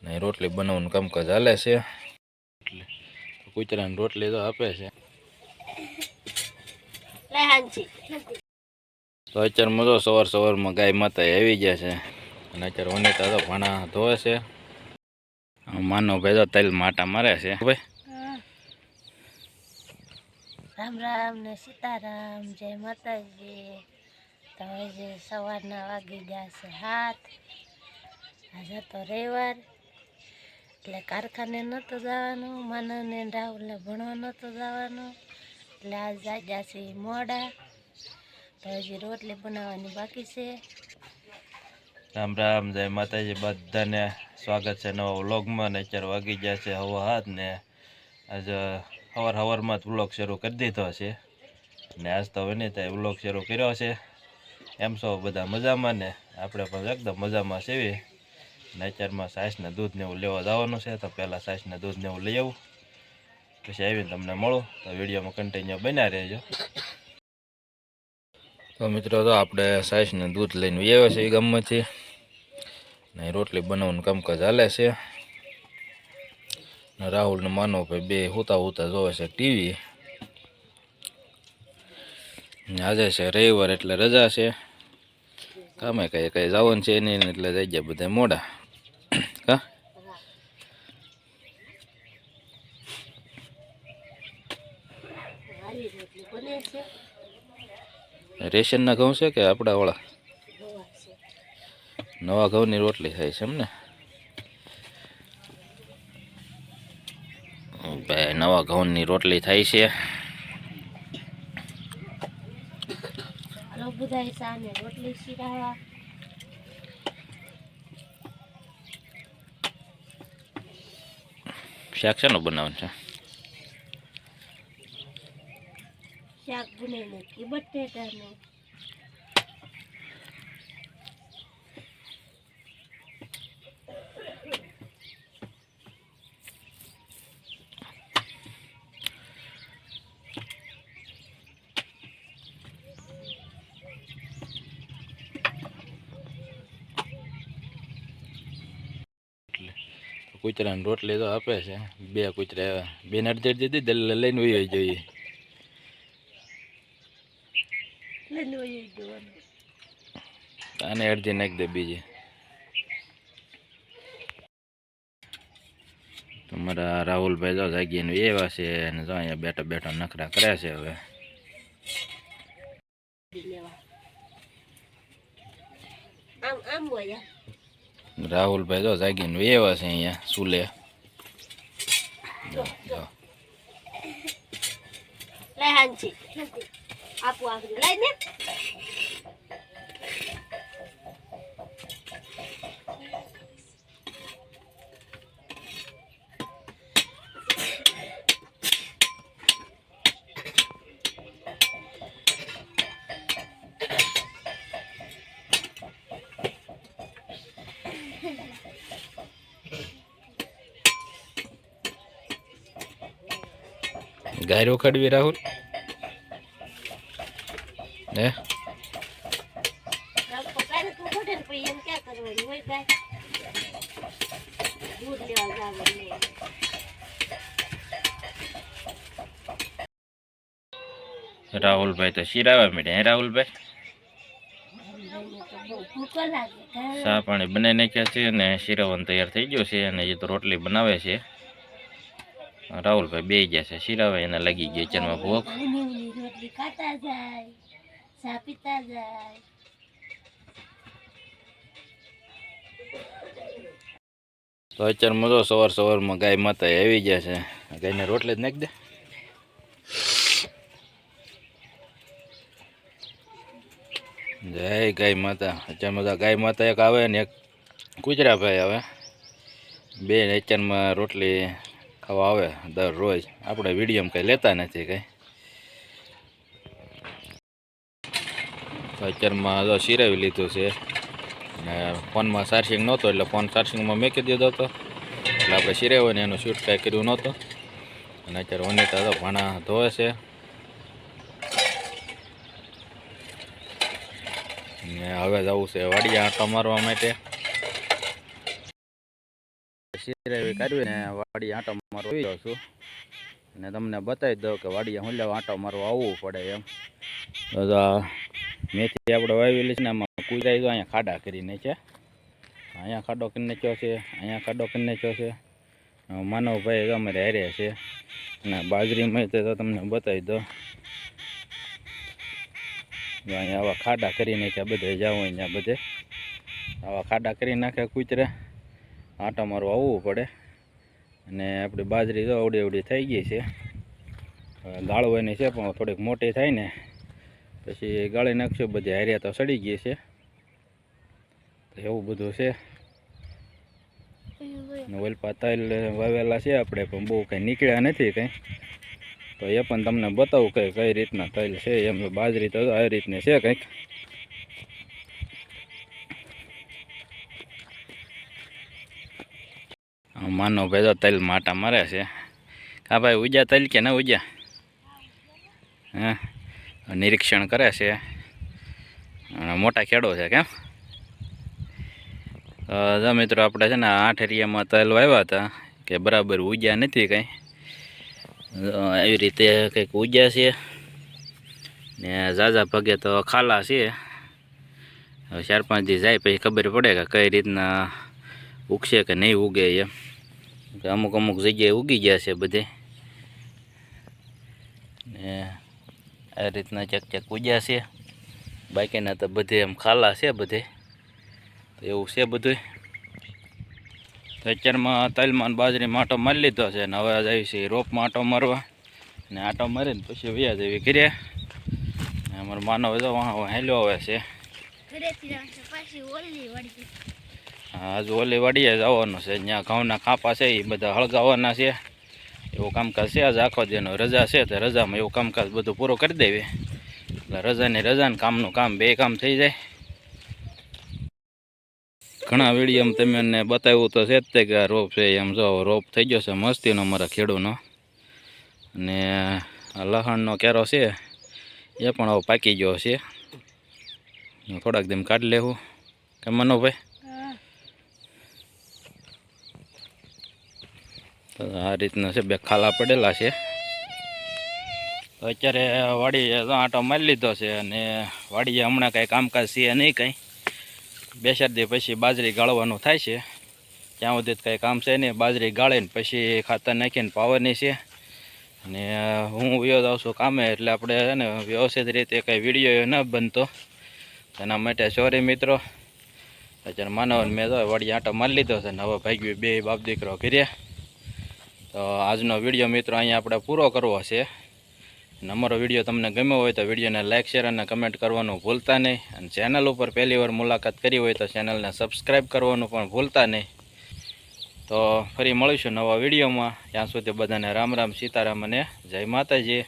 ને રોટલી બનાવવાનું કામકાજ ચાલે છે. કૂતરાને રોટલી તો આપે છે. તો અત્યારમાં તો સવારમાં ગાય માતા આવી ગયા છે અને અત્યારે વનિતા તો ભાણા ધોવે છે. માનો ભાઈ તો તેલ માટા મારે છે. ભાઈ રામ રામ ને સીતારામ, જય માતાજી. તો જે સવારના વાગી ગયા છે 7. આજે તો રવિવાર એટલે કારખાને નહોતું જવાનું, માનવને રાહુલને ભણવા નહોતું જવાનું એટલે આજ જાગ્યા છે મોડા. તો હજી રોટલી બનાવવાની બાકી છે. રામ રામ, જય માતાજી બધાને. સ્વાગત છે નવા વ્લોગમાં. ને અત્યારે વાગી ગયા છે 7:30 ને આજે સવારમાં જ વ્લોગ શરૂ કરી દીધો છે. ને આજ તો વનિતાએ વ્લોગ શરૂ કર્યો છે. એમ છો બધા મજામાં ને? આપણે પણ એકદમ મજામાં છીએ. ને અત્યારમાં છાશને દૂધ ને એવું લેવા જવાનું છે, તો પહેલાં છાશને દૂધ ને એવું લઈ આવું, પછી આવીને તમને મળું. તો વિડીયોમાં કન્ટિન્યુ બન્યા રહેજો. તો મિત્રો, તો આપણે છાશને દૂધ લઈને આવ્યા છે ગામમાંથી ને રોટલી બનાવવાનું કામકાજ ચાલે છે. રાહુલ ને માનો ભાઈ બે હુતા જોવે છે ટીવી. આજે છે રવિવાર એટલે રજા છે, કામે કઈ જવાનું છે નહીં એટલે જઈ ગયા બધા મોડા. હા, રેશનના ઘઉં છે કે આપણા વાળા? નવા ઘઉંની રોટલી થાય છે એમ ને? ભાઈ નવા ઘઉંની રોટલી થાય છે. બધા સામે રોટલી શીરાવા. શાક શેનું બનાવવાનું છે? શાક બનાવી નાખી બટેટાનું. કૂતરાને રોટલી તો આપે છે. બે કૂતરા બેને અડધી દીધી લઈને વહી જોઈએ. આને અડધી નાખી દે બીજી. તમારા રાહુલભાઈ તો જાગીને એવા છે અને જો અહીંયા બેઠા બેઠા નખરા કરે છે. હવે રાહુલભાઈ તો જાગીને એવા છે અહીંયા સુલે. ગાયરો ખડવી રાહુલ હે? રાહુલભાઈ તો શીરાવા મીડ્યા. હે રાહુલભાઈ? ચા પાણી બનાવી નાખ્યા છે અને શીરાવાનું તૈયાર થઈ ગયો છે. અને એ તો રોટલી બનાવે છે. રાહુલભાઈ બે ગયા છે શીરાવા, એને લાગી ગઈ ચરમાં ભૂખ. તો અત્યારમાં તો સવારમાં ગાય માતા આવી ગયા છે. ગાયને રોટલી જ નાખી દે. જય ગાય માતા. અત્યારમાં તો ગાય માતા એક આવે ને એક કૂતરાભાઈ આવે. બે અત્યારમાં રોટલી ખાવા આવે દરરોજ. આપણે વિડીયોમાં કંઈ લેતા નથી કંઈ. અત્યારમાં તો શીરાવી લીધું છે ને ફોનમાં ચાર્જિંગ નહોતો એટલે ફોન ચાર્જિંગમાં મૂકી દીધો હતો એટલે આપણે શીરાવ્યો ને એનું શૂટ કાંઈ કર્યું નહોતું. અને અત્યારે વનિતા તો ભાણા ધોવે છે ને હવે જવું છે વાડિયા આંટો મારવા માટે. સિરાવી કાઢવી ને વાડી આંટો મારવા આવી જાઉં છું અને તમને બતાવી દઉં કે વાડીએ હું લેવા આંટો મારવા આવવું પડે એમ. તો મેથી આપણે વાવેલી છે ને આમાં કુદાઈ તો અહીંયા ખાડા કરીને છે. અહીંયા ખાડો કરીને નાખ્યો છે, અહીંયા ખાડો કરીને નાખ્યો છે. માનવભાઈ અમારે હારે છે અને બાજરીમાં તો તમને બતાવી દો અહીંયા આવા ખાડા કરી નાખ્યા બધે જાવ અહીંયા બધે આવા ખાડા કરી નાખે કૂતરે આંટો મારવા આવવું પડે. અને આપણી બાજરી તો અવડી અવડી થઈ ગઈ છે, ગાળવાની છે પણ થોડીક મોટી થાય ને પછી ગાળી નાખશું. બધી હારિયા તો સડી ગઈ છે, એવું બધું છે. ઓલપા તલ વાવેલા છે આપણે પણ બહુ કંઈ નીકળ્યા નથી કંઈ, તો એ પણ તમને બતાવું કે કઈ રીતના તલ છે એમ. બાજરી તો આવી રીતની છે કંઈક. માનવભાઈ તો તલ માટા મારે છે. હા ભાઈ, ઉજ્યા તલ કે ના ઉજ્યા? હા, નિરીક્ષણ કરે છે અને મોટા ખેડો છે કેમ? જો મિત્રો આપણે છે ને 8 એરિયામાં તલ વાવ્યા હતા કે બરાબર ઉજ્યા નથી કંઈ. આવી રીતે કંઈક ઉજ્યા છે ને ઝાઝા ભાગે તો ખાલા છે. 4-5 દી જાય પછી ખબર પડે કે કઈ રીતના ઉગશે કે નહીં ઉગે એમ. અમુક અમુક જગ્યાએ ઉગી ગયા છે બધે ને આ રીતના ચકચક ઉજ્યા છે. બાકીના તો બધે એમ ખાલા છે બધે, તો એવું છે બધું. તો અત્યારમાં તલમાં બાજરીમાં આંટો મારી લીધો છે ને હવે આવી છે રોપમાં આંટો મારવા. ને આંટો મારીને પછી વ્યાજ એવી કર્યા. અમારો માનવ તો હેલ્યો આવે છે. હજુ ઓલી વાડીએ જવાનું છે, જ્યાં ઘઉંના ખાપા છે એ બધા હળગાવવાના છે. એવું કામકાજ છે. આજ આખો દીનો રજા છે તો રજામાં એવું કામકાજ બધું પૂરું કરી દેવી એટલે રજાની રજાને કામનું કામ બે કામ થઈ જાય. ઘણા વિડીયોમાં તમને બતાવ્યું તો છે જ તે કે રોપ છે એમ. જો રોપ થઈ ગયો છે મસ્તીનો મારા ખેડૂનો. અને આ લસણનો કેરો છે એ પણ હવે પાકી ગયો છે. થોડાક દિન કાઢી લેવું કે મનોભાઈ? તો આ રીતના છે, બે ખાલા પડેલા છે. તો અત્યારે વાડીએ આંટો મારી લીધો છે અને વાડીએ હમણાં કાંઈ કામકાજ છે નહીં કંઈ. 2-4 દી પછી બાજરી ગાળવાનું થાય છે. ત્યાં સુધી કંઈ કામ છે નહીં. બાજરી ગાળીને પછી ખાતર નાખીને પાવાની છે. અને હું વયો જાઉં છું કામે, એટલે આપણે છે ને વ્યવસ્થિત રીતે કંઈ વિડીયો ન બનતો, એના માટે સોરી મિત્રો. અત્યારે માનવને મેં તો વાડીએ આંટો મારી લીધો છે ને હવે ભાગ્યું બે બાપ દીકરો કર્યા. તો આજનો વિડીયો મિત્રો અહીંયા આપણે પૂરો કરવો છે. અને અમારો વિડીયો તમને ગમ્યો હોય તો વિડીયોને લાઇક, શેર અને કમેન્ટ કરવાનું ભૂલતા નહીં. અને ચેનલ ઉપર પહેલી વાર મુલાકાત કરી હોય તો ચેનલને સબસ્ક્રાઈબ કરવાનું પણ ભૂલતા નહીં. તો ફરી મળીશું નવા વિડીયોમાં. ત્યાં સુધી બધાને રામ રામ, સીતારામ અને જય માતાજી.